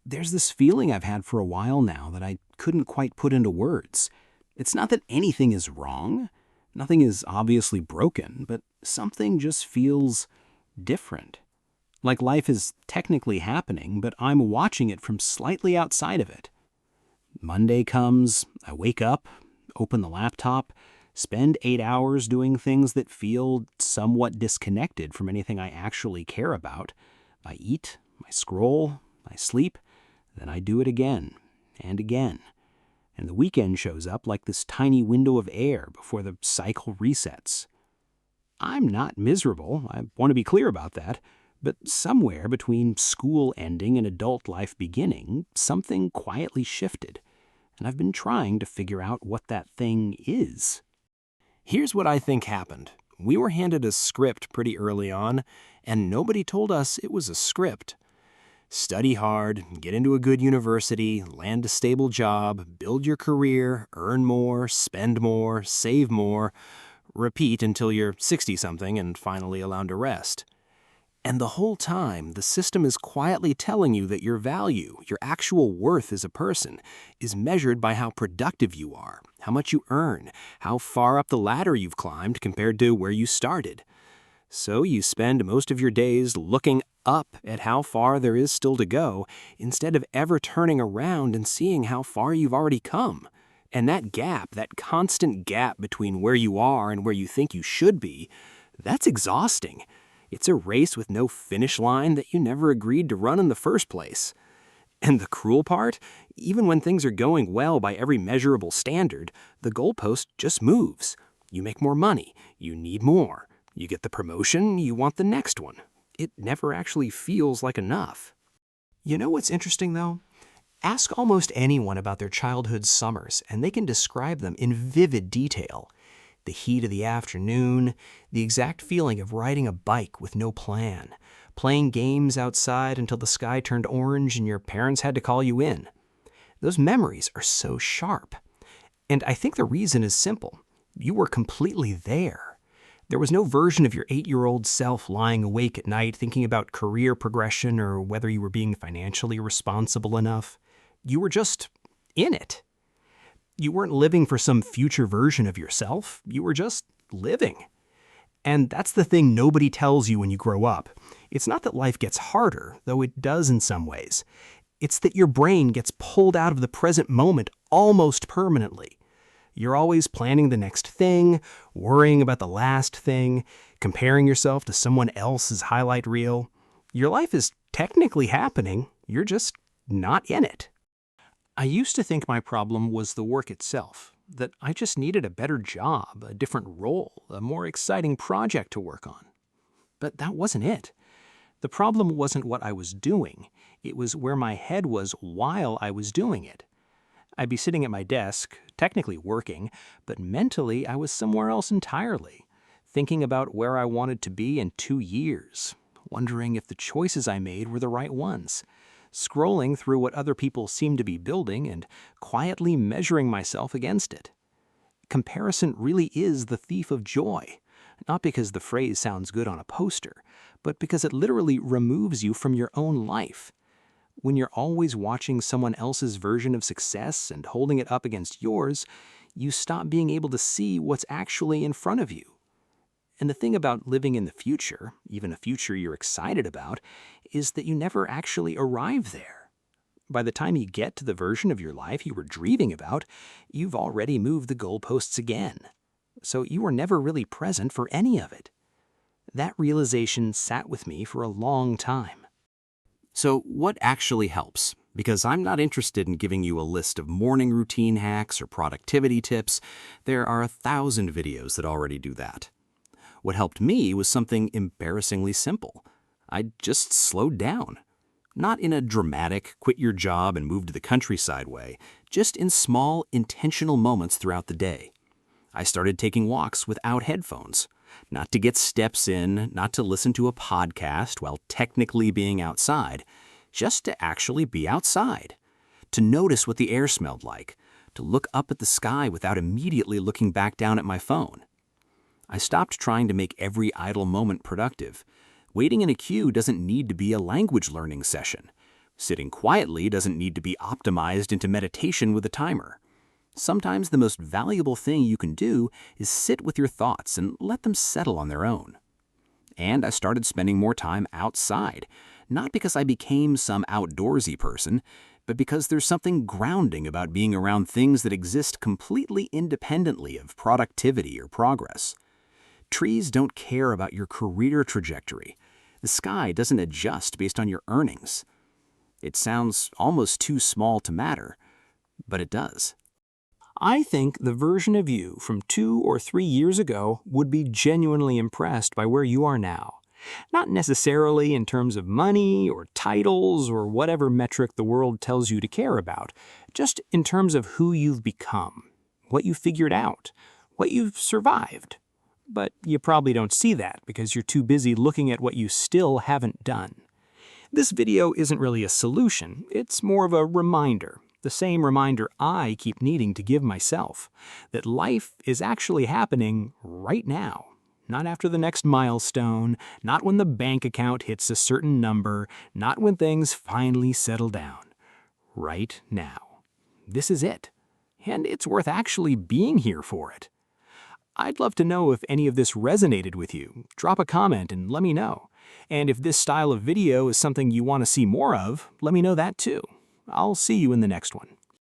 There's this feeling I've had for a while now that I couldn't quite put into words. It's not that anything is wrong. Nothing is obviously broken, but something just feels different. Like life is technically happening, but I'm watching it from slightly outside of it. Monday comes, I wake up, open the laptop, spend 8 hours doing things that feel somewhat disconnected from anything I actually care about. I eat, I scroll, I sleep, then I do it again and again. And the weekend shows up like this tiny window of air before the cycle resets. I'm not miserable, I want to be clear about that, but somewhere between school ending and adult life beginning, something quietly shifted, and I've been trying to figure out what that thing is. Here's what I think happened. We were handed a script pretty early on, and nobody told us it was a script. Study hard, get into a good university, land a stable job, build your career, earn more, spend more, save more, repeat until you're 60-something and finally allowed to rest. And the whole time, the system is quietly telling you that your value, your actual worth as a person, is measured by how productive you are, how much you earn, how far up the ladder you've climbed compared to where you started. So you spend most of your days looking up at how far there is still to go, instead of ever turning around and seeing how far you've already come. And that gap, that constant gap between where you are and where you think you should be, that's exhausting. It's a race with no finish line that you never agreed to run in the first place. And the cruel part, even when things are going well by every measurable standard, the goalpost just moves. You make more money, you need more. You get the promotion, you want the next one. It never actually feels like enough. You know what's interesting though? Ask almost anyone about their childhood summers, and they can describe them in vivid detail. The heat of the afternoon, the exact feeling of riding a bike with no plan, playing games outside until the sky turned orange and your parents had to call you in. Those memories are so sharp. And I think the reason is simple. You were completely there. There was no version of your 8-year-old self lying awake at night thinking about career progression or whether you were being financially responsible enough. You were just in it. You weren't living for some future version of yourself. You were just living. And that's the thing nobody tells you when you grow up. It's not that life gets harder, though it does in some ways. It's that your brain gets pulled out of the present moment almost permanently. You're always planning the next thing, worrying about the last thing, comparing yourself to someone else's highlight reel. Your life is technically happening, you're just not in it. I used to think my problem was the work itself, that I just needed a better job, a different role, a more exciting project to work on. But that wasn't it. The problem wasn't what I was doing, it was where my head was while I was doing it. I'd be sitting at my desk, technically working, but mentally I was somewhere else entirely, thinking about where I wanted to be in 2 years, wondering if the choices I made were the right ones, scrolling through what other people seemed to be building and quietly measuring myself against it. Comparison really is the thief of joy, not because the phrase sounds good on a poster, but because it literally removes you from your own life. When you're always watching someone else's version of success and holding it up against yours, you stop being able to see what's actually in front of you. And the thing about living in the future, even a future you're excited about, is that you never actually arrive there. By the time you get to the version of your life you were dreaming about, you've already moved the goalposts again. So you were never really present for any of it. That realization sat with me for a long time. So what actually helps? Because I'm not interested in giving you a list of morning routine hacks or productivity tips. There are 1,000 videos that already do that. What helped me was something embarrassingly simple. I just slowed down. Not in a dramatic, quit your job and move to the countryside way, just in small, intentional moments throughout the day. I started taking walks without headphones. Not to get steps in, not to listen to a podcast while technically being outside, just to actually be outside. To notice what the air smelled like, to look up at the sky without immediately looking back down at my phone. I stopped trying to make every idle moment productive. Waiting in a queue doesn't need to be a language learning session. Sitting quietly doesn't need to be optimized into meditation with a timer. Sometimes the most valuable thing you can do is sit with your thoughts and let them settle on their own. And I started spending more time outside, not because I became some outdoorsy person, but because there's something grounding about being around things that exist completely independently of productivity or progress. Trees don't care about your career trajectory. The sky doesn't adjust based on your earnings. It sounds almost too small to matter, but it does. I think the version of you from 2 or 3 years ago would be genuinely impressed by where you are now. Not necessarily in terms of money or titles or whatever metric the world tells you to care about, just in terms of who you've become, what you figured out, what you've survived. But you probably don't see that because you're too busy looking at what you still haven't done. This video isn't really a solution, it's more of a reminder. The same reminder I keep needing to give myself, that life is actually happening right now. Not after the next milestone, not when the bank account hits a certain number, not when things finally settle down. Right now. This is it. And it's worth actually being here for it. I'd love to know if any of this resonated with you. Drop a comment and let me know. And if this style of video is something you want to see more of, let me know that too. I'll see you in the next one.